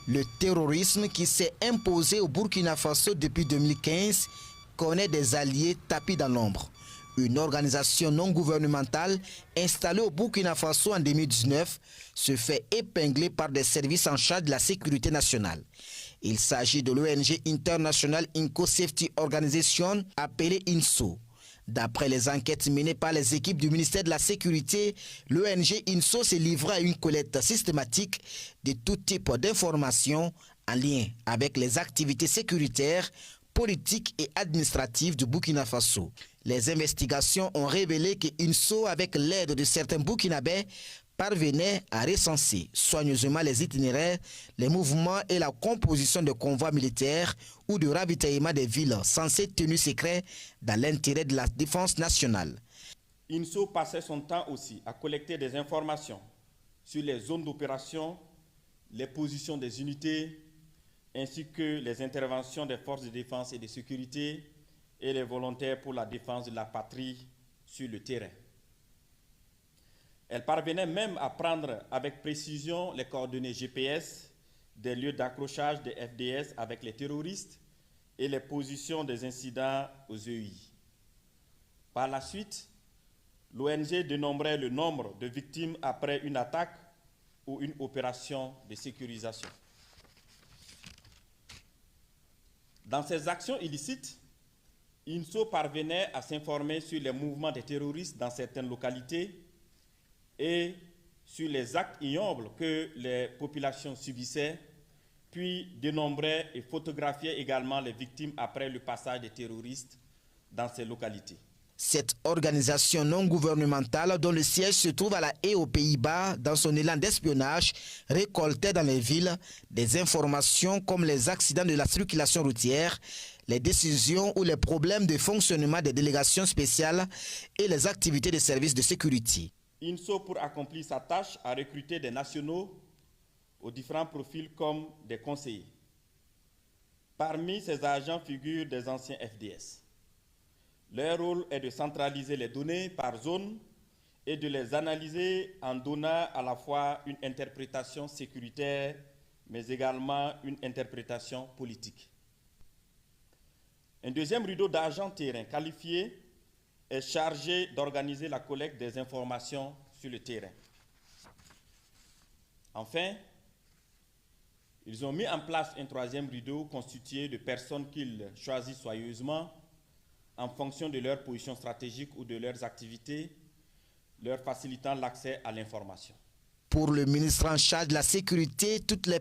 Le terrorisme qui s'est imposé au Burkina Faso depuis 2015 connaît des alliés tapis dans l'ombre. Une organisation non gouvernementale installée au Burkina Faso en 2019 se fait épingler par des services en charge de la sécurité nationale. Il s'agit de l'ONG International Inco Safety Organization, appelée INSO. D'après les enquêtes menées par les équipes du ministère de la Sécurité, l'ONG INSO s'est livrée à une collecte systématique de tout type d'informations en lien avec les activités sécuritaires, politiques et administratives du Burkina Faso. Les investigations ont révélé que INSO, avec l'aide de certains Burkinabés, parvenait à recenser soigneusement les itinéraires, les mouvements et la composition de convois militaires ou de ravitaillement des villes censées tenues secrets dans l'intérêt de la défense nationale. INSO passait son temps aussi à collecter des informations sur les zones d'opération, les positions des unités, ainsi que les interventions des forces de défense et de sécurité et les volontaires pour la défense de la patrie sur le terrain. Elle parvenait même à prendre avec précision les coordonnées GPS des lieux d'accrochage des FDS avec les terroristes et les positions des incidents aux EI. Par la suite, l'ONG dénombrait le nombre de victimes après une attaque ou une opération de sécurisation. Dans ces actions illicites, INSO parvenait à s'informer sur les mouvements des terroristes dans certaines localités et sur les actes ignobles que les populations subissaient, puis dénombrait et photographiait également les victimes après le passage des terroristes dans ces localités. Cette organisation non gouvernementale, dont le siège se trouve à La Haye aux Pays-Bas, dans son élan d'espionnage, récoltait dans les villes des informations comme les accidents de la circulation routière, les décisions ou les problèmes de fonctionnement des délégations spéciales et les activités des services de sécurité. INSO, pour accomplir sa tâche, a recruté des nationaux aux différents profils comme des conseillers. Parmi ces agents figurent des anciens FDS. Leur rôle est de centraliser les données par zone et de les analyser en donnant à la fois une interprétation sécuritaire, mais également une interprétation politique. Un deuxième rideau d'agents terrain qualifiés est chargé d'organiser la collecte des informations sur le terrain. Enfin, ils ont mis en place un troisième rideau constitué de personnes qu'ils choisissent soigneusement en fonction de leur position stratégique ou de leurs activités, leur facilitant l'accès à l'information. Pour le ministre en charge de la sécurité, toutes les